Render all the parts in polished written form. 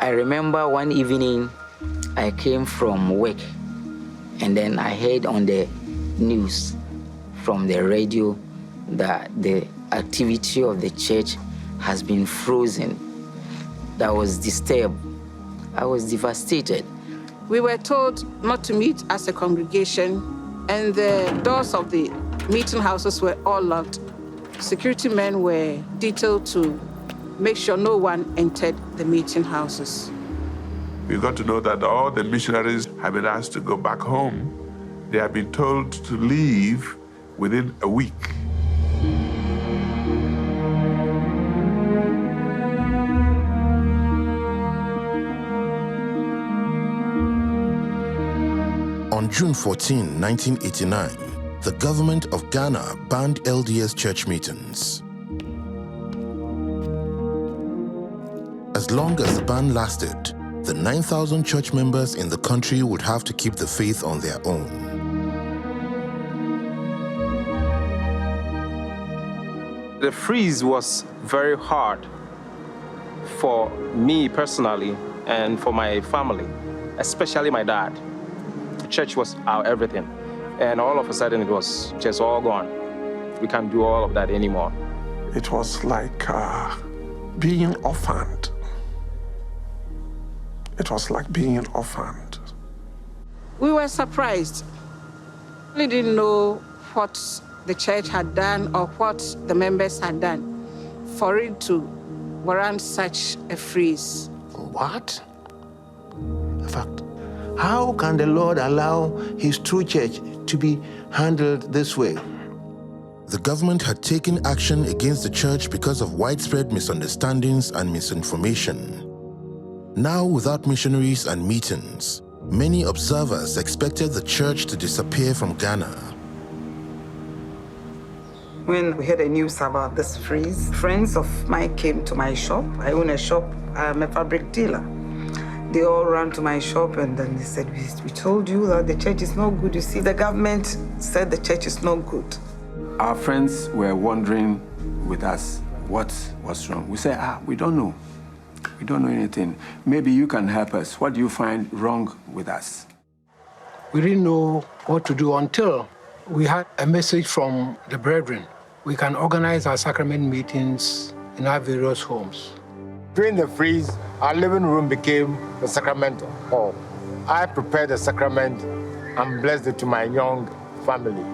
I remember one evening I came from work and then I heard on the news from the radio that the activity of the church has been frozen. That was disturbed. I was devastated. We were told not to meet as a congregation, and the doors of the meeting houses were all locked. Security men were detailed to make sure no one entered the meeting houses. We got to know that all the missionaries have been asked to go back home. They have been told to leave within a week. On June 14, 1989, the government of Ghana banned LDS church meetings. As long as the ban lasted, the 9,000 church members in the country would have to keep the faith on their own. The freeze was very hard for me personally and for my family, especially my dad. The church was our everything, and all of a sudden it was just all gone. We can't do all of that anymore. It was like being orphaned. It was like being orphaned. We were surprised. We didn't know what the church had done or what the members had done for it to warrant such a freeze. What? In fact, how can the Lord allow his true church to be handled this way? The government had taken action against the church because of widespread misunderstandings and misinformation. Now, without missionaries and meetings, many observers expected the church to disappear from Ghana. When we heard the news about this freeze, friends of mine came to my shop. I own a shop, I'm a fabric dealer. They all ran to my shop and then they said, we told you that the church is no good. You see, the government said the church is no good. Our friends were wondering with us what was wrong. We said, we don't know. We don't know anything. Maybe you can help us. What do you find wrong with us? We didn't know what to do until we had a message from the brethren. We can organize our sacrament meetings in our various homes. During the freeze, our living room became the sacrament hall. I prepared the sacrament and blessed it to my young family.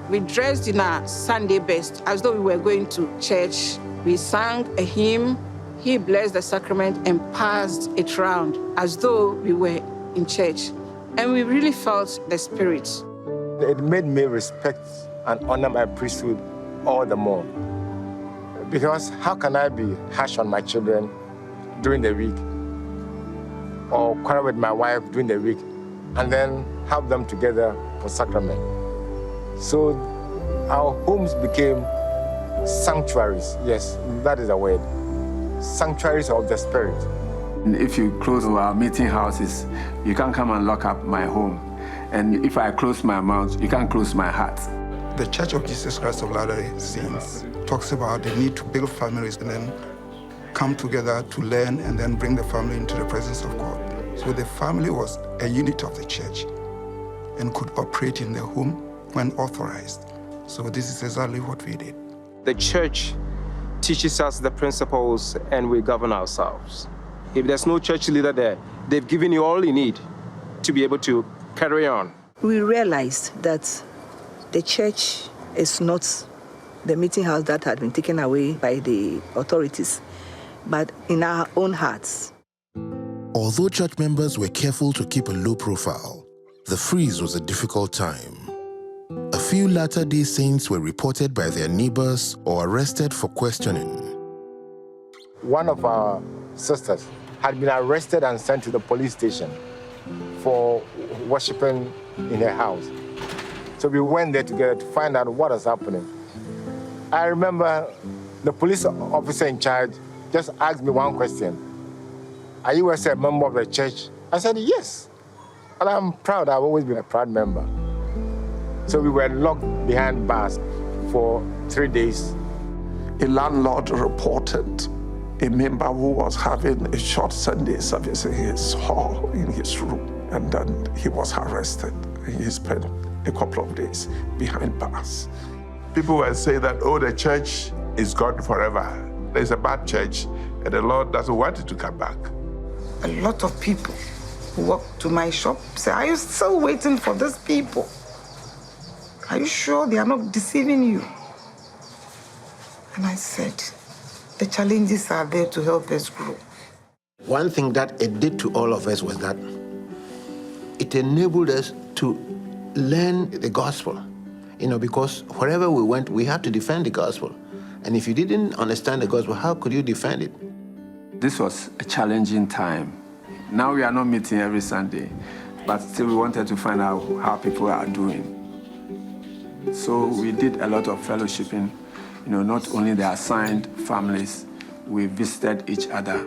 We dressed in our Sunday best as though we were going to church. We sang a hymn. He blessed the sacrament and passed it round as though we were in church. And we really felt the spirit. It made me respect and honor my priesthood all the more. Because how can I be harsh on my children during the week or quarrel with my wife during the week and then have them together for sacrament? So our homes became sanctuaries. Yes, that is the word. Sanctuaries of the spirit. If you close our meeting houses, you can't come and lock up my home. And if I close my mouth, you can't close my heart. The Church of Jesus Christ of Latter-day Saints talks about the need to build families and then come together to learn and then bring the family into the presence of God. So the family was a unit of the church and could operate in the home when authorized. So this is exactly what we did. The church teaches us the principles and we govern ourselves. If there's no church leader there, they've given you all you need to be able to carry on. We realized that the church is not the meeting house that had been taken away by the authorities, but in our own hearts. Although church members were careful to keep a low profile, the freeze was a difficult time. A few Latter-day Saints were reported by their neighbors or arrested for questioning. One of our sisters had been arrested and sent to the police station for worshiping in her house. So we went there together to find out what was happening. I remember the police officer in charge just asked me one question. Are you a member of the church? I said, yes. And I'm proud. I've always been a proud member. So we were locked behind bars for 3 days. A landlord reported a member who was having a short Sunday service in his hall, in his room, and then he was arrested. He spent a couple of days behind bars. People were saying that, oh, the church is gone forever. There's a bad church, and the Lord doesn't want it to come back. A lot of people who walk to my shop say, are you still waiting for these people? Are you sure they are not deceiving you? And I said, the challenges are there to help us grow. One thing that it did to all of us was that it enabled us to learn the gospel, because wherever we went, we had to defend the gospel. And if you didn't understand the gospel, how could you defend it? This was a challenging time. Now we are not meeting every Sunday, but still we wanted to find out how people are doing. So we did a lot of fellowshipping, not only the assigned families, we visited each other.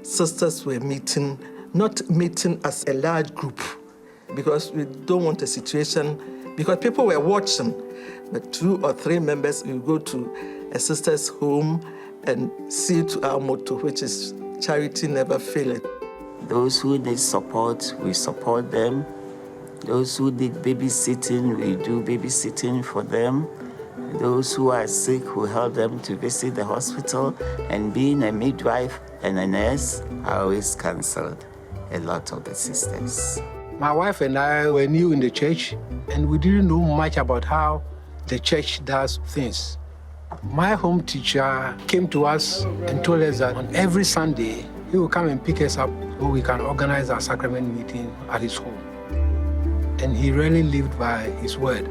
Sisters were meeting, not meeting as a large group, because we don't want a situation, because people were watching, but 2 or 3 members will go to a sister's home and see to our motto, which is charity never faileth. Those who need support, we support them. Those who need babysitting, we do babysitting for them. Those who are sick, we help them to visit the hospital. And being a midwife and a nurse, I always counseled a lot of the sisters. My wife and I were new in the church, and we didn't know much about how the church does things. My home teacher came to us and told us that on every Sunday, he will come and pick us up so we can organize our sacrament meeting at his home. And he really lived by his word.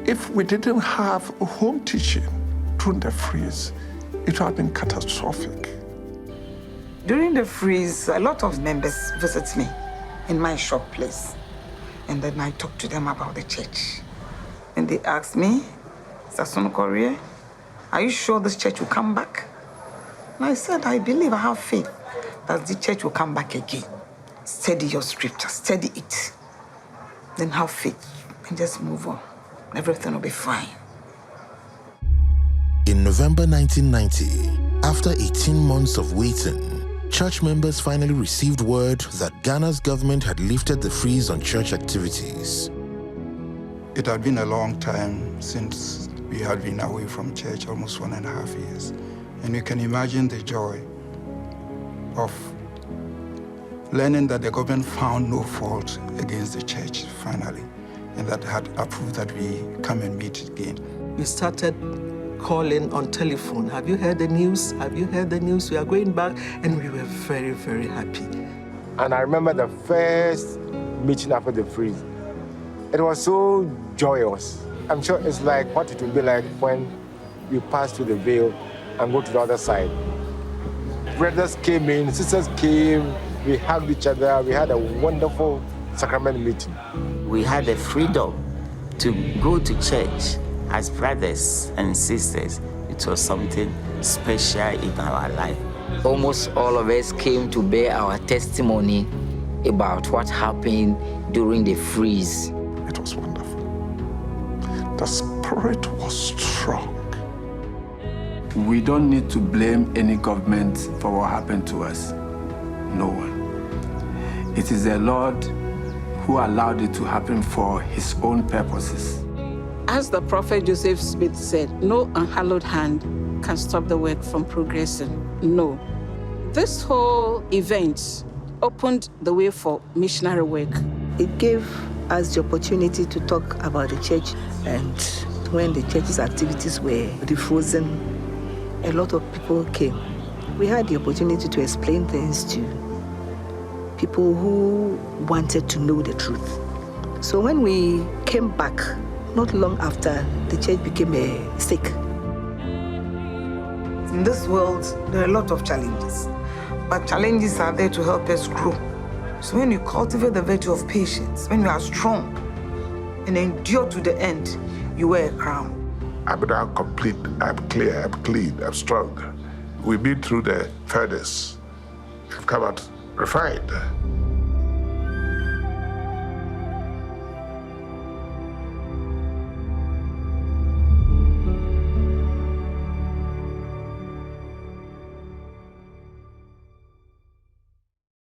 If we didn't have home teaching during the freeze, it would have been catastrophic. During the freeze, a lot of members visit me in my shop place. And then I talk to them about the church. And they ask me, Sasun Korea, are you sure this church will come back? And I said, I believe, I have faith that the church will come back again. Study your scripture, study it. Then have faith and just move on. Everything will be fine. In November 1990, after 18 months of waiting, church members finally received word that Ghana's government had lifted the freeze on church activities. It had been a long time since we had been away from church, almost 1.5 years. And you can imagine the joy of learning that the government found no fault against the church finally, and that had approved that we come and meet again. We started calling on telephone. Have you heard the news? Have you heard the news? We are going back, and we were very, very happy. And I remember the first meeting after the freeze. It was so joyous. I'm sure it's like what it will be like when you pass through the veil and go to the other side. Brothers came in, sisters came, we hugged each other, we had a wonderful sacrament meeting. We had the freedom to go to church as brothers and sisters. It was something special in our life. Almost all of us came to bear our testimony about what happened during the freeze. It was wonderful. The spirit was strong. We don't need to blame any government for what happened to us. No one. It is the Lord who allowed it to happen for his own purposes. As the prophet Joseph Smith said, no unhallowed hand can stop the work from progressing. No. This whole event opened the way for missionary work. It gave us the opportunity to talk about the church, and when the church's activities were defrozen, a lot of people came. We had the opportunity to explain things to people who wanted to know the truth. So when we came back, not long after, the church became sick. In this world, there are a lot of challenges, but challenges are there to help us grow. So when you cultivate the virtue of patience, when you are strong and endure to the end, you wear a crown. I'm now complete, I'm clear, I'm clean, I'm strong. We've been through the furnace. We've come out refined.